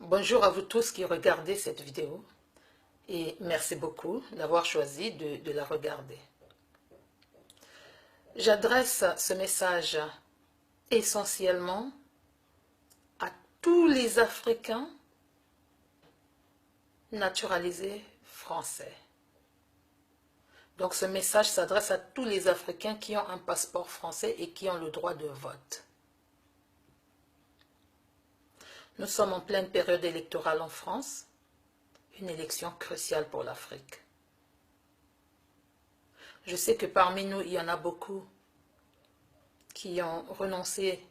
Bonjour à vous tous qui regardez cette vidéo et merci beaucoup d'avoir choisi de la regarder. J'adresse ce message essentiellement à tous les Africains naturalisés français. Donc ce message s'adresse à tous les Africains qui ont un passeport français et qui ont le droit de vote. Nous sommes en pleine période électorale en France, une élection cruciale pour l'Afrique. Je sais que parmi nous, il y en a beaucoup qui ont renoncé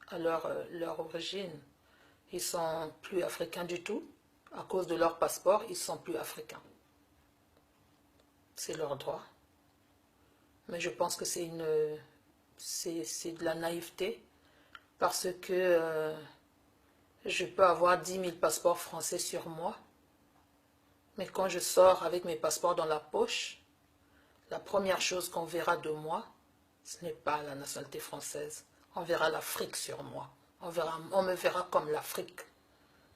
à leur origine. Ils ne sont plus africains du tout. À cause de leur passeport, ils ne sont plus africains. C'est leur droit. Mais je pense que c'est de la naïveté parce que je peux avoir 10 000 passeports français sur moi. Mais quand je sors avec mes passeports dans la poche, la première chose qu'on verra de moi, ce n'est pas la nationalité française. On verra l'Afrique sur moi. On me verra comme l'Afrique.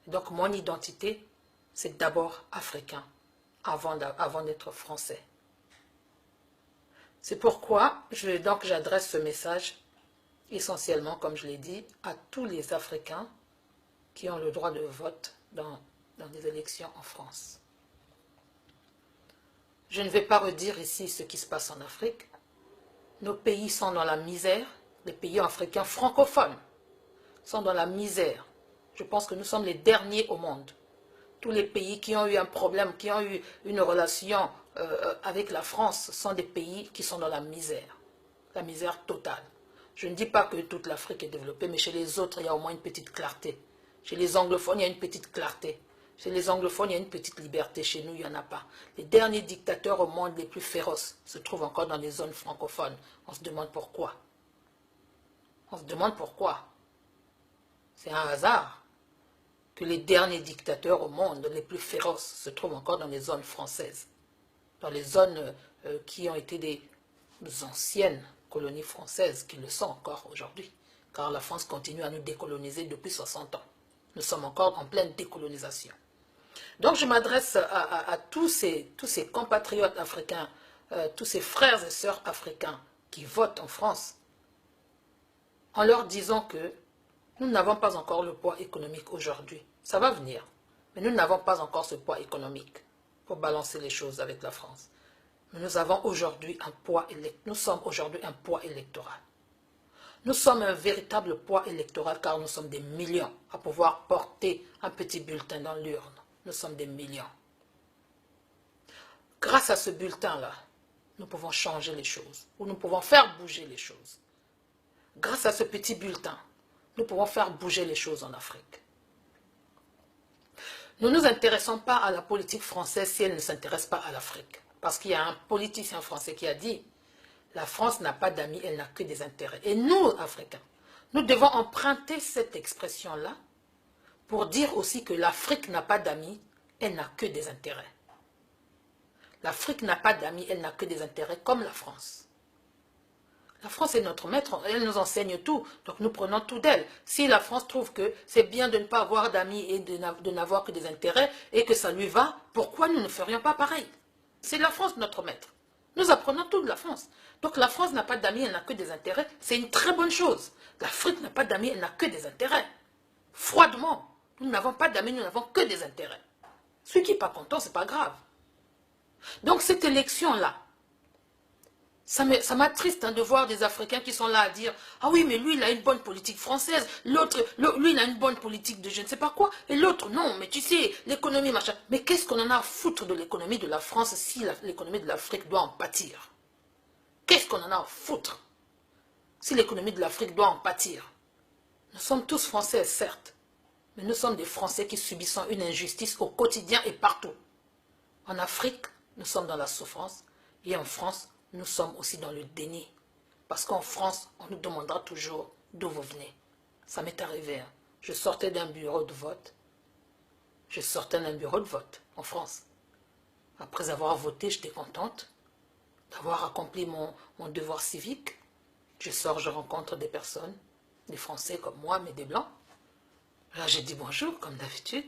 Donc mon identité, c'est d'abord africain, avant d'être français. C'est pourquoi j'adresse ce message essentiellement, comme je l'ai dit, à tous les Africains qui ont le droit de vote dans les élections en France. Je ne vais pas redire ici ce qui se passe en Afrique. Nos pays sont dans la misère. Les pays africains francophones sont dans la misère. Je pense que nous sommes les derniers au monde. Tous les pays qui ont eu un problème, qui ont eu une relation avec la France, sont des pays qui sont dans la misère totale. Je ne dis pas que toute l'Afrique est développée, mais chez les autres, il y a au moins une petite clarté. Chez les anglophones, il y a une petite clarté. Chez les anglophones, il y a une petite liberté. Chez nous, il n'y en a pas. Les derniers dictateurs au monde les plus féroces se trouvent encore dans les zones francophones. On se demande pourquoi. On se demande pourquoi. C'est un hasard que les derniers dictateurs au monde les plus féroces se trouvent encore dans les zones françaises. Dans les zones qui ont été des anciennes colonies françaises, qui le sont encore aujourd'hui. Car la France continue à nous décoloniser depuis 60 ans. Nous sommes encore en pleine décolonisation. Donc je m'adresse à tous ces compatriotes africains, tous ces frères et sœurs africains qui votent en France, en leur disant que nous n'avons pas encore le poids économique aujourd'hui. Ça va venir, mais nous n'avons pas encore ce poids économique pour balancer les choses avec la France. Mais nous avons aujourd'hui un poids nous sommes aujourd'hui un poids électoral. Nous sommes un véritable poids électoral car nous sommes des millions à pouvoir porter un petit bulletin dans l'urne. Nous sommes des millions. Grâce à ce bulletin-là, nous pouvons changer les choses, ou nous pouvons faire bouger les choses. Grâce à ce petit bulletin, nous pouvons faire bouger les choses en Afrique. Nous ne nous intéressons pas à la politique française si elle ne s'intéresse pas à l'Afrique. Parce qu'il y a un politicien français qui a dit « La France n'a pas d'amis, elle n'a que des intérêts. » Et nous, Africains, nous devons emprunter cette expression-là pour dire aussi que l'Afrique n'a pas d'amis, elle n'a que des intérêts. L'Afrique n'a pas d'amis, elle n'a que des intérêts comme la France. La France est notre maître, elle nous enseigne tout, donc nous prenons tout d'elle. Si la France trouve que c'est bien de ne pas avoir d'amis et de n'avoir que des intérêts et que ça lui va, pourquoi nous ne ferions pas pareil? C'est la France notre maître. Nous apprenons tout de la France. Donc la France n'a pas d'amis, elle n'a que des intérêts, c'est une très bonne chose. L'Afrique n'a pas d'amis, elle n'a que des intérêts. Froidement, nous n'avons pas d'amis, nous n'avons que des intérêts. Celui qui n'est pas content, ce n'est pas grave. Donc cette élection-là, ça m'attriste de voir des Africains qui sont là à dire « Ah oui, mais lui, il a une bonne politique française, l'autre, lui, il a une bonne politique de je ne sais pas quoi, et l'autre, non, mais tu sais, l'économie, machin. » Mais qu'est-ce qu'on en a à foutre de l'économie de la France si l'économie de l'Afrique doit en pâtir? Qu'est-ce qu'on en a à foutre si l'économie de l'Afrique doit en pâtir? Nous sommes tous Français, certes, mais nous sommes des Français qui subissons une injustice au quotidien et partout. En Afrique, nous sommes dans la souffrance, et en France, nous sommes aussi dans le déni. Parce qu'en France, on nous demandera toujours d'où vous venez. Ça m'est arrivé. Hein. Je sortais d'un bureau de vote. Je sortais d'un bureau de vote en France. Après avoir voté, j'étais contente d'avoir accompli mon devoir civique. Je sors, je rencontre des personnes, des Français comme moi, mais des Blancs. Là, j'ai dit bonjour, comme d'habitude.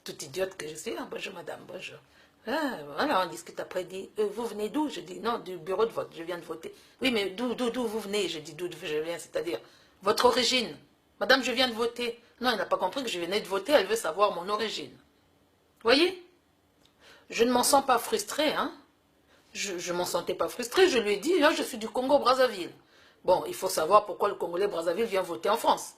toute idiote que je suis. Ah, bonjour madame, bonjour. Ah, voilà, on discute après, dit, vous venez d'où? Je dis, non, du bureau de vote, je viens de voter. Oui, mais d'où vous venez? Je dis, d'où je viens, c'est-à-dire, votre origine. Madame, je viens de voter. Non, elle n'a pas compris que je venais de voter, elle veut savoir mon origine. Voyez? Je ne m'en sens pas frustrée, hein. Je ne m'en sentais pas frustrée, je lui ai dit, là, je suis du Congo-Brazzaville. Bon, il faut savoir pourquoi le Congolais-Brazzaville vient voter en France.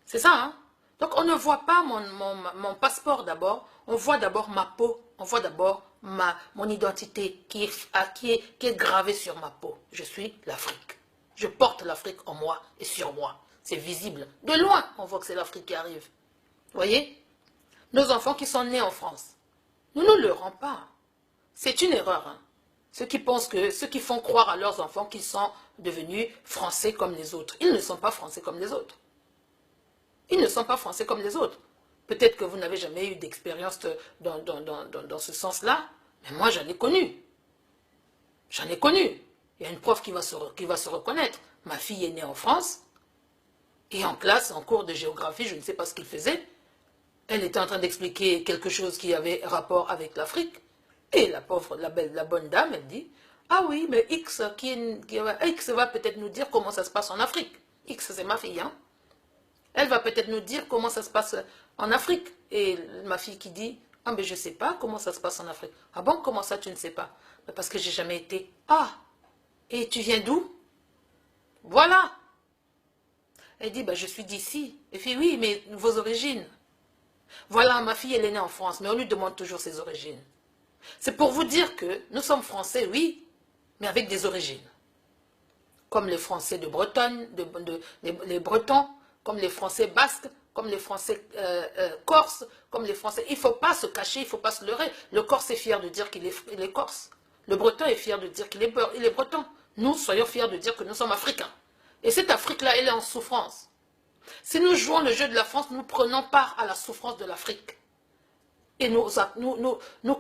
C'est ça, hein. Donc, on ne voit pas mon passeport d'abord, on voit d'abord ma peau, on voit d'abord mon identité qui est gravée sur ma peau. Je suis l'Afrique. Je porte l'Afrique en moi et sur moi. C'est visible. De loin, on voit que c'est l'Afrique qui arrive. Vous voyez? Nos enfants qui sont nés en France, nous ne le rendons pas. C'est une erreur. Hein. Ceux qui font croire à leurs enfants qu'ils sont devenus français comme les autres. Ils ne sont pas français comme les autres. Ils ne sont pas français comme les autres. Peut-être que vous n'avez jamais eu d'expérience dans ce sens-là, mais moi j'en ai connu. J'en ai connu. Il y a une prof qui va se reconnaître. Ma fille est née en France, et en classe, en cours de géographie, je ne sais pas ce qu'il faisait, elle était en train d'expliquer quelque chose qui avait rapport avec l'Afrique, et la pauvre, la bonne dame, elle dit, ah oui, mais X va peut-être nous dire comment ça se passe en Afrique. X, c'est ma fille, hein. Elle va peut-être nous dire comment ça se passe en Afrique. Et ma fille qui dit, ah mais je ne sais pas comment ça se passe en Afrique. Ah bon, comment ça tu ne sais pas? Parce que j'ai jamais été. Ah, et tu viens d'où? Voilà. Elle dit, bah, je suis d'ici. Elle fait, oui, mais vos origines. Voilà, ma fille, elle est née en France, mais on lui demande toujours ses origines. C'est pour vous dire que nous sommes français, oui, mais avec des origines. Comme les Français de Bretagne, les Bretons, comme les Français basques, comme les Français corses, comme les Français... Il ne faut pas se cacher, il ne faut pas se leurrer. Le Corse est fier de dire qu'il est corse. Le Breton est fier de dire qu'il est breton. Nous, soyons fiers de dire que nous sommes africains. Et cette Afrique-là, elle est en souffrance. Si nous jouons le jeu de la France, nous prenons part à la souffrance de l'Afrique. Et nous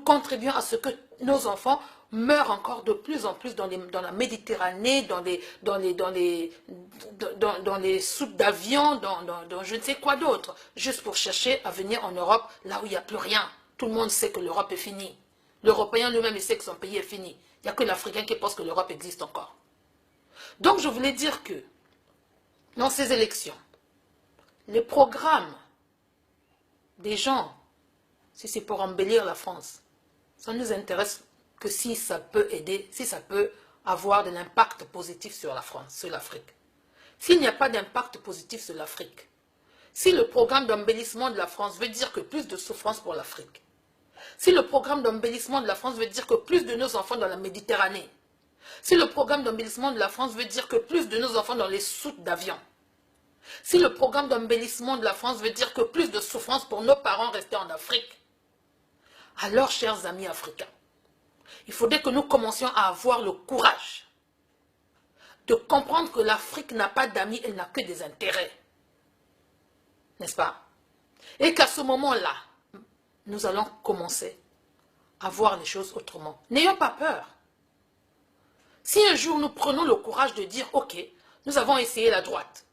contribuons à ce que nos enfants meurent encore de plus en plus dans la Méditerranée, dans les soutes d'avions, dans je ne sais quoi d'autre, juste pour chercher à venir en Europe, là où il n'y a plus rien. Tout le monde sait que l'Europe est finie. L'Européen lui-même sait que son pays est fini. Il n'y a que l'Africain qui pense que l'Europe existe encore. Donc je voulais dire que, dans ces élections, les programmes des gens, si c'est pour embellir la France, ça ne nous intéresse que si ça peut aider, si ça peut avoir de l'impact positif sur la France, sur l'Afrique. S'il n'y a pas d'impact positif sur l'Afrique, si le programme d'embellissement de la France veut dire que plus de souffrance pour l'Afrique, si le programme d'embellissement de la France veut dire que plus de nos enfants dans la Méditerranée, si le programme d'embellissement de la France veut dire que plus de nos enfants dans les soutes d'avions, si le programme d'embellissement de la France veut dire que plus de souffrance pour nos parents restés en Afrique, alors, chers amis africains, il faudrait que nous commencions à avoir le courage de comprendre que l'Afrique n'a pas d'amis, elle n'a que des intérêts. N'est-ce pas? Et qu'à ce moment-là, nous allons commencer à voir les choses autrement. N'ayons pas peur. Si un jour nous prenons le courage de dire, ok, nous avons essayé la droite,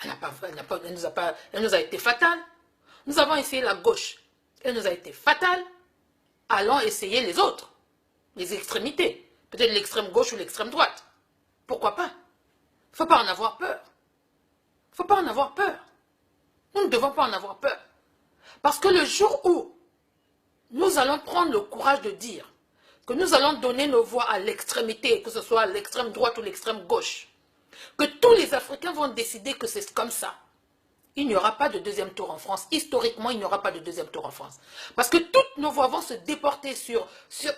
elle nous a été fatale. Nous avons essayé la gauche, elle nous a été fatale. Allons essayer les autres, les extrémités. Peut-être l'extrême gauche ou l'extrême droite. Pourquoi pas? Il ne faut pas en avoir peur. Il ne faut pas en avoir peur. Nous ne devons pas en avoir peur. Parce que le jour où nous allons prendre le courage de dire que nous allons donner nos voix à l'extrémité, que ce soit l'extrême droite ou l'extrême gauche, que tous les Africains vont décider que c'est comme ça, il n'y aura pas de deuxième tour en France. Historiquement, il n'y aura pas de deuxième tour en France. Parce que toutes nos voix vont se déporter sur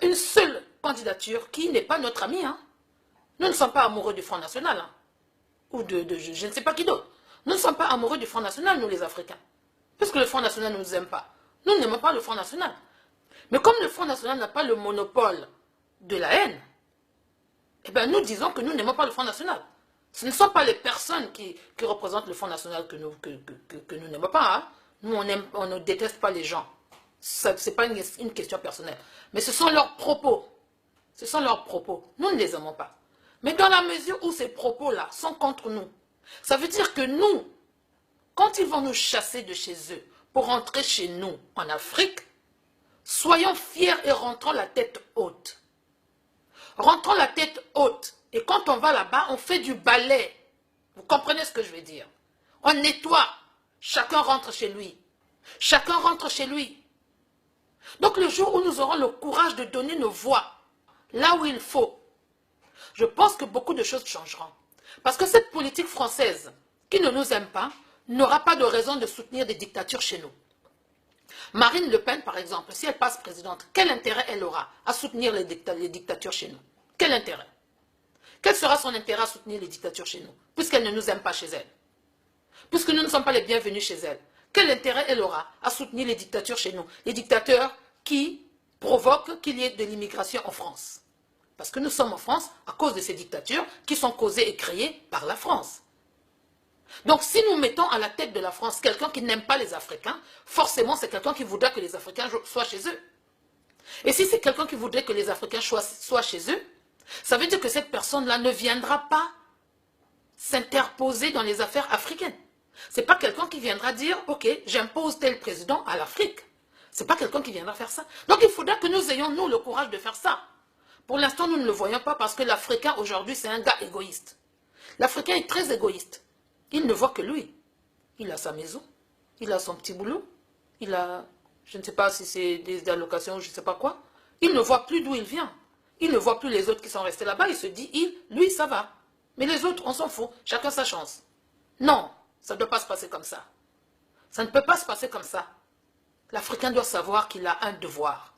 une seule candidature qui n'est pas notre ami. Hein. Nous ne sommes pas amoureux du Front National. Hein. Ou je ne sais pas qui d'autre. Nous ne sommes pas amoureux du Front National, nous les Africains. Parce que le Front National ne nous aime pas. Nous n'aimons pas le Front National. Mais comme le Front National n'a pas le monopole de la haine, eh bien nous disons que nous n'aimons pas le Front National. Ce ne sont pas les personnes qui représentent le Front National que nous n'aimons pas. Hein. Nous, on ne déteste pas les gens. Ce n'est pas une question personnelle. Mais ce sont leurs propos. Ce sont leurs propos. Nous ne les aimons pas. Mais dans la mesure où ces propos-là sont contre nous, ça veut dire que nous, quand ils vont nous chasser de chez eux, pour rentrer chez nous en Afrique, soyons fiers et rentrons la tête haute. Rentrons la tête haute. Et quand on va là-bas, on fait du balai. Vous comprenez ce que je veux dire? On nettoie. Chacun rentre chez lui. Chacun rentre chez lui. Donc le jour où nous aurons le courage de donner nos voix là où il faut, je pense que beaucoup de choses changeront. Parce que cette politique française qui ne nous aime pas n'aura pas de raison de soutenir des dictatures chez nous. Marine Le Pen, par exemple, si elle passe présidente, quel intérêt elle aura à soutenir les dictatures chez nous? Quel intérêt? Quel sera son intérêt à soutenir les dictatures chez nous, puisqu'elle ne nous aime pas chez elle? Puisque nous ne sommes pas les bienvenus chez elle. Quel intérêt elle aura à soutenir les dictatures chez nous? Les dictateurs qui provoquent qu'il y ait de l'immigration en France. Parce que nous sommes en France à cause de ces dictatures qui sont causées et créées par la France. Donc si nous mettons à la tête de la France quelqu'un qui n'aime pas les Africains, forcément c'est quelqu'un qui voudra que les Africains soient chez eux. Et si c'est quelqu'un qui voudrait que les Africains soient chez eux, ça veut dire que cette personne-là ne viendra pas s'interposer dans les affaires africaines. Ce n'est pas quelqu'un qui viendra dire, ok, j'impose tel président à l'Afrique. Ce n'est pas quelqu'un qui viendra faire ça. Donc il faudra que nous ayons, nous, le courage de faire ça. Pour l'instant, nous ne le voyons pas parce que l'Africain, aujourd'hui, c'est un gars égoïste. L'Africain est très égoïste. Il ne voit que lui. Il a sa maison, il a son petit boulot, il a, je ne sais pas si c'est des allocations ou je ne sais pas quoi. Il ne voit plus d'où il vient. Il ne voit plus les autres qui sont restés là-bas. Il se dit, lui, ça va. Mais les autres, on s'en fout. Chacun sa chance. Non, ça ne doit pas se passer comme ça. Ça ne peut pas se passer comme ça. L'Africain doit savoir qu'il a un devoir.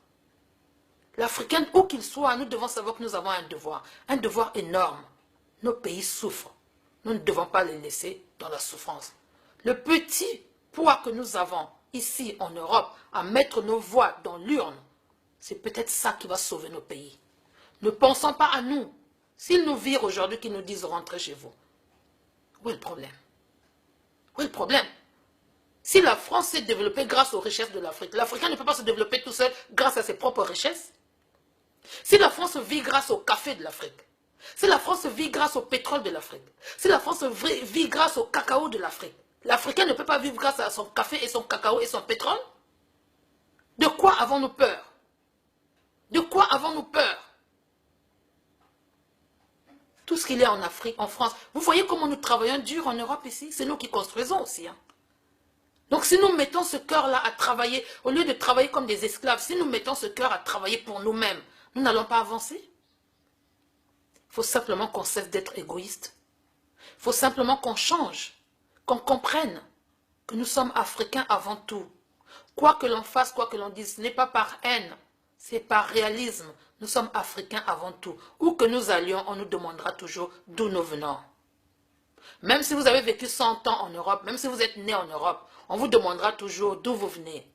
L'Africain, où qu'il soit, nous devons savoir que nous avons un devoir énorme. Nos pays souffrent. Nous ne devons pas les laisser dans la souffrance. Le petit poids que nous avons ici en Europe à mettre nos voix dans l'urne, c'est peut-être ça qui va sauver nos pays. Ne pensons pas à nous. S'ils nous virent aujourd'hui, qu'ils nous disent rentrez chez vous. Où est le problème? Où est le problème? Si la France s'est développée grâce aux richesses de l'Afrique, l'Africain ne peut pas se développer tout seul grâce à ses propres richesses. Si la France vit grâce au café de l'Afrique, si la France vit grâce au pétrole de l'Afrique, si la France vit grâce au cacao de l'Afrique, l'Africain ne peut pas vivre grâce à son café et son cacao et son pétrole? De quoi avons-nous peur? De quoi avons-nous peur? Tout ce qu'il y a en Afrique, en France, vous voyez comment nous travaillons dur en Europe ici? C'est nous qui construisons aussi. Hein. Donc si nous mettons ce cœur-là à travailler, au lieu de travailler comme des esclaves, si nous mettons ce cœur à travailler pour nous-mêmes, nous n'allons pas avancer. Il faut simplement qu'on cesse d'être égoïste. Il faut simplement qu'on change, qu'on comprenne que nous sommes Africains avant tout. Quoi que l'on fasse, quoi que l'on dise, ce n'est pas par haine, c'est par réalisme. Nous sommes Africains avant tout. Où que nous allions, on nous demandera toujours d'où nous venons. Même si vous avez vécu 100 ans en Europe, même si vous êtes né en Europe, on vous demandera toujours d'où vous venez.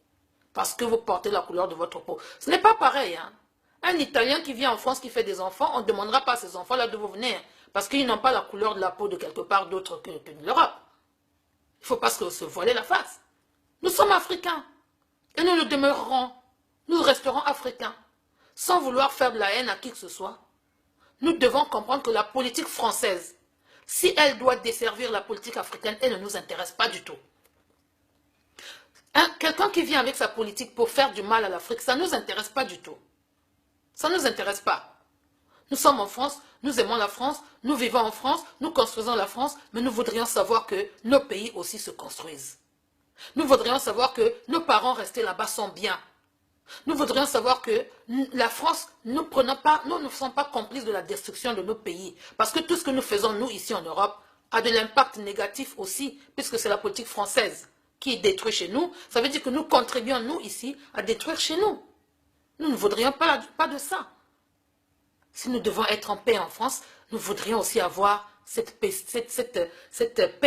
Parce que vous portez la couleur de votre peau. Ce n'est pas pareil. Hein? Un Italien qui vient en France, qui fait des enfants, on ne demandera pas à ces enfants-là d'où vous venez. Parce qu'ils n'ont pas la couleur de la peau de quelque part d'autre que de l'Europe. Il ne faut pas se voiler la face. Nous sommes Africains. Et nous le demeurerons. Nous resterons Africains. Sans vouloir faire de la haine à qui que ce soit. Nous devons comprendre que la politique française, si elle doit desservir la politique africaine, elle ne nous intéresse pas du tout. Quelqu'un qui vient avec sa politique pour faire du mal à l'Afrique, ça ne nous intéresse pas du tout. Ça ne nous intéresse pas. Nous sommes en France, nous aimons la France, nous vivons en France, nous construisons la France, mais nous voudrions savoir que nos pays aussi se construisent. Nous voudrions savoir que nos parents restés là-bas sont bien. Nous voudrions savoir que la France, nous ne sommes pas complices de la destruction de nos pays. Parce que tout ce que nous faisons, nous, ici en Europe, a de l'impact négatif aussi, puisque c'est la politique française qui est détruite chez nous. Ça veut dire que nous contribuons, nous, ici, à détruire chez nous. Nous ne voudrions pas de ça. Si nous devons être en paix en France, nous voudrions aussi avoir cette paix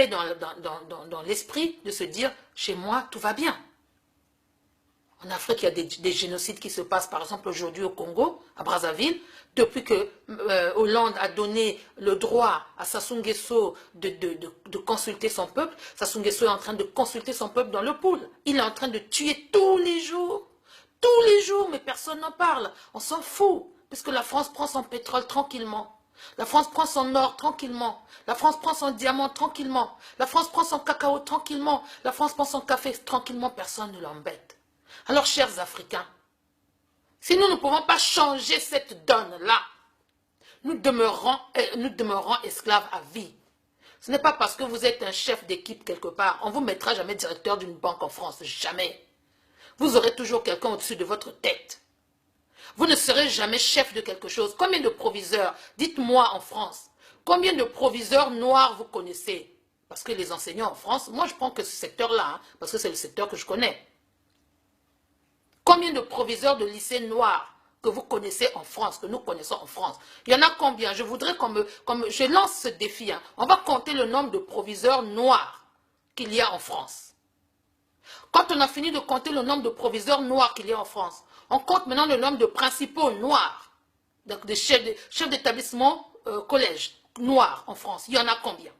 dans l'esprit de se dire, chez moi, tout va bien. En Afrique, il y a des génocides qui se passent, par exemple, aujourd'hui au Congo, à Brazzaville, depuis que Hollande a donné le droit à Sassou Nguesso de consulter son peuple. Sassou Nguesso est en train de consulter son peuple dans le pool. Il est en train de tuer tous les jours, mais personne n'en parle. On s'en fout, puisque la France prend son pétrole tranquillement. La France prend son or tranquillement. La France prend son diamant tranquillement. La France prend son cacao tranquillement. La France prend son café tranquillement. Personne ne l'embête. Alors, chers Africains, si nous ne pouvons pas changer cette donne-là, nous demeurons esclaves à vie. Ce n'est pas parce que vous êtes un chef d'équipe quelque part. On ne vous mettra jamais directeur d'une banque en France. Jamais. Vous aurez toujours quelqu'un au-dessus de votre tête. Vous ne serez jamais chef de quelque chose. Combien de proviseurs, dites-moi en France, combien de proviseurs noirs vous connaissez? Parce que les enseignants en France, moi je prends que ce secteur-là, hein, parce que c'est le secteur que je connais. Combien de proviseurs de lycées noirs que vous connaissez en France, que nous connaissons en France? Il y en a combien? Je voudrais je lance ce défi. Hein. On va compter le nombre de proviseurs noirs qu'il y a en France. Quand on a fini de compter le nombre de proviseurs noirs qu'il y a en France, on compte maintenant le nombre de principaux noirs, donc de chefs d'établissement collège noirs en France. Il y en a combien?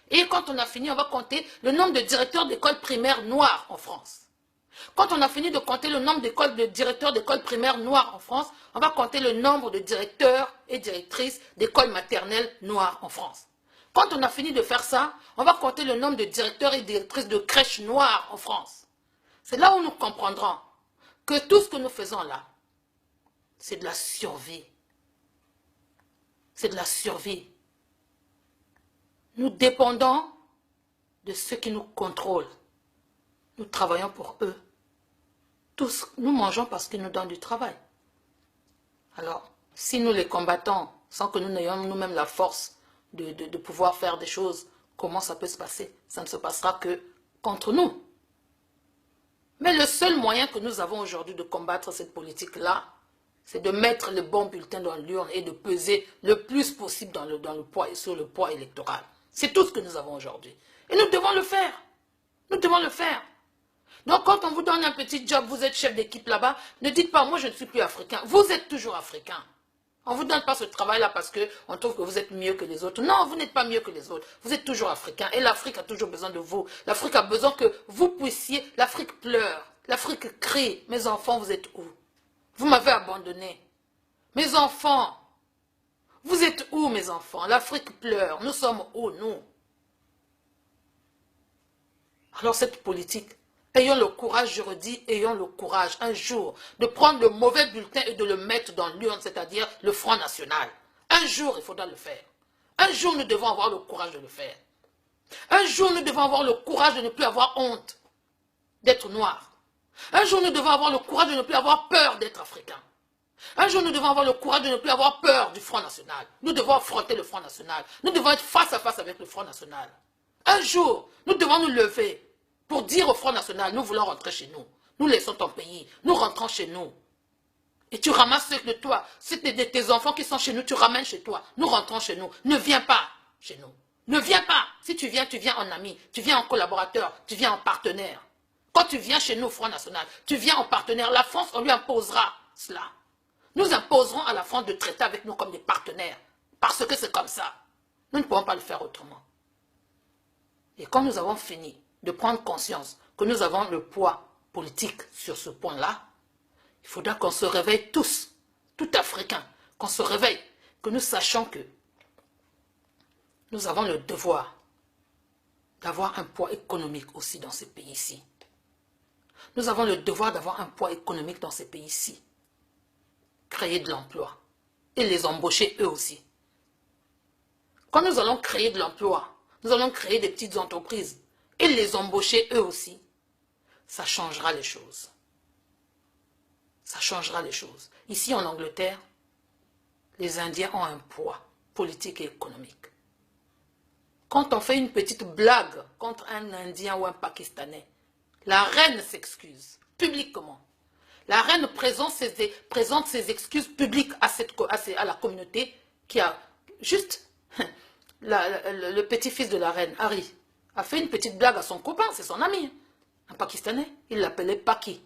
Et quand on a fini, on va compter le nombre de directeurs d'école primaire noirs en France. Quand on a fini de compter le nombre de directeurs d'école primaire noirs en France, on va compter le nombre de directeurs et directrices d'écoles maternelles noires en France. Quand on a fini de faire ça, on va compter le nombre de directeurs et directrices de crèches noires en France. C'est là où nous comprendrons que tout ce que nous faisons là, c'est de la survie. C'est de la survie. Nous dépendons de ceux qui nous contrôlent. Nous travaillons pour eux. Tous, nous mangeons parce qu'ils nous donnent du travail. Alors, si nous les combattons sans que nous n'ayons nous-mêmes la force de pouvoir faire des choses, comment ça peut se passer? Ça ne se passera que contre nous. Mais le seul moyen que nous avons aujourd'hui de combattre cette politique-là, c'est de mettre le bon bulletin dans l'urne et de peser le plus possible dans le poids et sur le poids électoral. C'est tout ce que nous avons aujourd'hui. Et nous devons le faire. Nous devons le faire. Donc quand on vous donne un petit job, vous êtes chef d'équipe là-bas, ne dites pas, moi je ne suis plus africain. Vous êtes toujours africain. On ne vous donne pas ce travail-là parce qu'on trouve que vous êtes mieux que les autres. Non, vous n'êtes pas mieux que les autres. Vous êtes toujours africain. Et l'Afrique a toujours besoin de vous. L'Afrique a besoin que vous puissiez... L'Afrique pleure. L'Afrique crie. Mes enfants, vous êtes où? Vous m'avez abandonné. Mes enfants, vous êtes où, mes enfants? L'Afrique pleure. Nous sommes où, nous? Alors cette politique, ayons le courage, je redis, ayons le courage un jour de prendre le mauvais bulletin et de le mettre dans l'urne, c'est-à-dire le Front National. Un jour, il faudra le faire. Un jour, nous devons avoir le courage de le faire. Un jour, nous devons avoir le courage de ne plus avoir honte d'être noir. Un jour, nous devons avoir le courage de ne plus avoir peur d'être africain. Un jour, nous devons avoir le courage de ne plus avoir peur du Front National. Nous devons affronter le Front National. Nous devons être face à face avec le Front National. Un jour, nous devons nous lever pour dire au Front National, nous voulons rentrer chez nous. Nous laissons ton pays. Nous rentrons chez nous. Et tu ramasses ceux de toi. C'est tes enfants qui sont chez nous, tu ramènes chez toi. Nous rentrons chez nous. Ne viens pas chez nous. Ne viens pas. Si tu viens en ami. Tu viens en collaborateur. Tu viens en partenaire. Quand tu viens chez nous au Front National, tu viens en partenaire. La France, on lui imposera cela. Nous imposerons à la France de traiter avec nous comme des partenaires. Parce que c'est comme ça. Nous ne pouvons pas le faire autrement. Et quand nous avons fini de prendre conscience que nous avons le poids politique sur ce point-là, il faudra qu'on se réveille tous, tout Africains, qu'on se réveille, que nous sachions que nous avons le devoir d'avoir un poids économique aussi dans ces pays-ci. Nous avons le devoir d'avoir un poids économique dans ces pays-ci. Créer de l'emploi et les embaucher eux aussi. Quand nous allons créer de l'emploi, nous allons créer des petites entreprises et les embaucher eux aussi, ça changera les choses. Ça changera les choses. Ici en Angleterre, les Indiens ont un poids politique et économique. Quand on fait une petite blague contre un Indien ou un Pakistanais, la reine s'excuse publiquement. La reine présente ses excuses publiques à la communauté qui a juste... le petit-fils de la reine, Harry, a fait une petite blague à son copain, c'est son ami, un Pakistanais, il l'appelait Paki.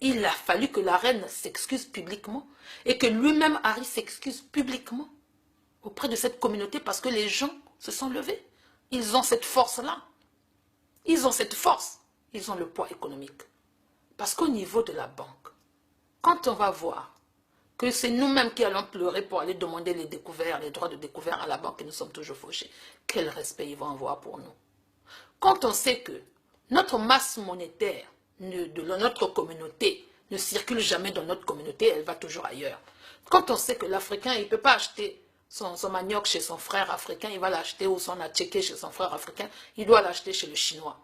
Il a fallu que la reine s'excuse publiquement et que lui-même, Harry, s'excuse publiquement auprès de cette communauté parce que les gens se sont levés. Ils ont cette force-là. Ils ont cette force. Ils ont le poids économique. Parce qu'au niveau de la banque, quand on va voir que c'est nous-mêmes qui allons pleurer pour aller demander les découvertes, les droits de découvert à la banque et nous sommes toujours fauchés. Quel respect ils vont avoir pour nous? Quand on sait que notre masse monétaire de notre communauté ne circule jamais dans notre communauté, elle va toujours ailleurs. Quand on sait que l'Africain, il ne peut pas acheter son manioc chez son frère africain, il va l'acheter, ou son attiqué chez son frère africain, il doit l'acheter chez le Chinois.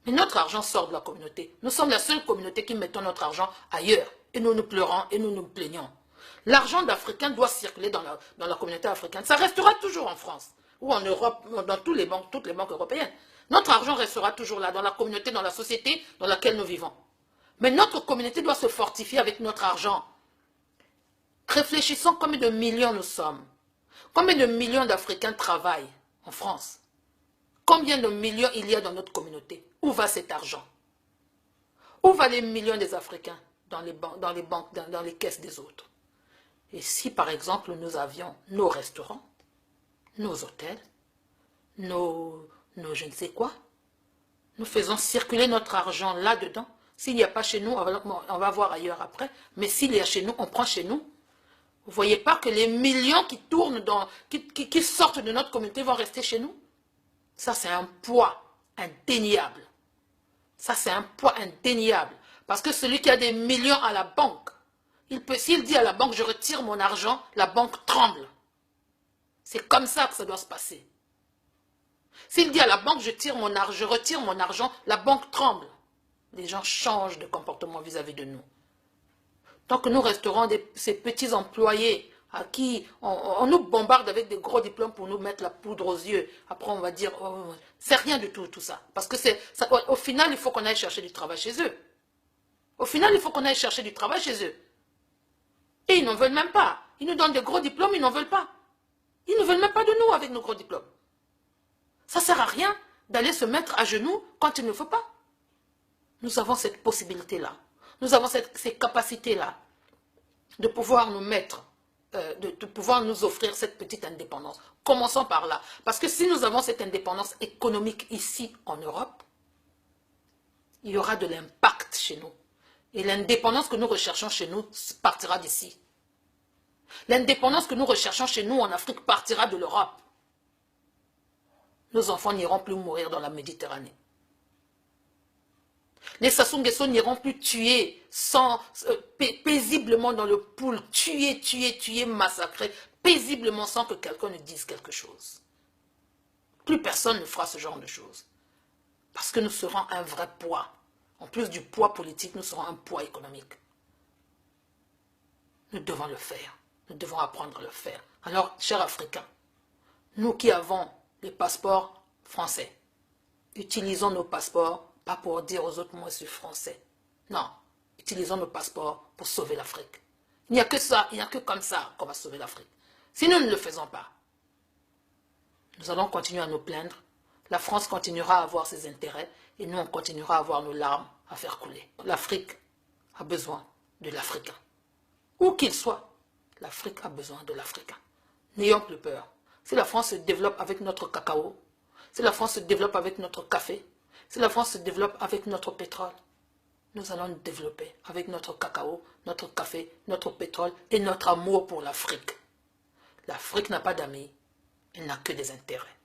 Mais notre argent sort de la communauté. Nous sommes la seule communauté qui mettons notre argent ailleurs. Et nous nous pleurons et nous nous plaignons. L'argent d'Africain doit circuler dans la communauté africaine. Ça restera toujours en France ou en Europe, dans toutes les banques européennes. Notre argent restera toujours là, dans la communauté, dans la société dans laquelle nous vivons. Mais notre communauté doit se fortifier avec notre argent. Réfléchissons combien de millions nous sommes. Combien de millions d'Africains travaillent en France? Combien de millions il y a dans notre communauté? Où va cet argent? Où vont les millions des Africains dans les banques, dans les caisses des autres? Et si par exemple nous avions nos restaurants, nos hôtels, nos je ne sais quoi, nous faisons circuler notre argent là-dedans. S'il n'y a pas chez nous, on va voir ailleurs après, mais s'il y a chez nous, on prend chez nous. Vous ne voyez pas que les millions qui tournent, qui sortent de notre communauté vont rester chez nous? Ça, c'est un poids indéniable. Ça, c'est un poids indéniable. Parce que celui qui a des millions à la banque, s'il dit à la banque, je retire mon argent, la banque tremble. C'est comme ça que ça doit se passer. S'il dit à la banque, je retire mon argent, la banque tremble. Les gens changent de comportement vis-à-vis de nous. Tant que nous resterons ces petits employés à qui on nous bombarde avec des gros diplômes pour nous mettre la poudre aux yeux. Après, on va dire, oh, c'est rien du tout ça. Parce que au final, il faut qu'on aille chercher du travail chez eux. Au final, il faut qu'on aille chercher du travail chez eux. Et ils n'en veulent même pas. Ils nous donnent des gros diplômes, ils n'en veulent pas. Ils ne veulent même pas de nous avec nos gros diplômes. Ça ne sert à rien d'aller se mettre à genoux quand il ne faut pas. Nous avons cette possibilité-là. Nous avons ces capacités-là de pouvoir nous mettre, de pouvoir nous offrir cette petite indépendance. Commençons par là. Parce que si nous avons cette indépendance économique ici en Europe, il y aura de l'impact chez nous. Et l'indépendance que nous recherchons chez nous partira d'ici. L'indépendance que nous recherchons chez nous en Afrique partira de l'Europe. Nos enfants n'iront plus mourir dans la Méditerranée. Les Sassou Nguesso n'iront plus tuer paisiblement dans le pool, tuer, massacrer, paisiblement sans que quelqu'un ne dise quelque chose. Plus personne ne fera ce genre de choses. Parce que nous serons un vrai poids. En plus du poids politique, nous serons un poids économique. Nous devons le faire. Nous devons apprendre à le faire. Alors, chers Africains, nous qui avons les passeports français, utilisons nos passeports, pas pour dire aux autres, moi je suis français. Non, utilisons nos passeports pour sauver l'Afrique. Il n'y a que ça, il n'y a que comme ça qu'on va sauver l'Afrique. Si nous ne le faisons pas, nous allons continuer à nous plaindre. La France continuera à avoir ses intérêts et nous, on continuera à avoir nos larmes à faire couler. L'Afrique a besoin de l'Africain. Où qu'il soit, l'Afrique a besoin de l'Africain. N'ayons plus peur. Si la France se développe avec notre cacao, si la France se développe avec notre café, si la France se développe avec notre pétrole, nous allons nous développer avec notre cacao, notre café, notre pétrole et notre amour pour l'Afrique. L'Afrique n'a pas d'amis, elle n'a que des intérêts.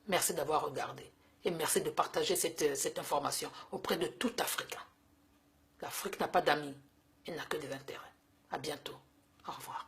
Merci d'avoir regardé et merci de partager cette information auprès de tout Africain. L'Afrique n'a pas d'amis, elle n'a que des intérêts. À bientôt. Au revoir.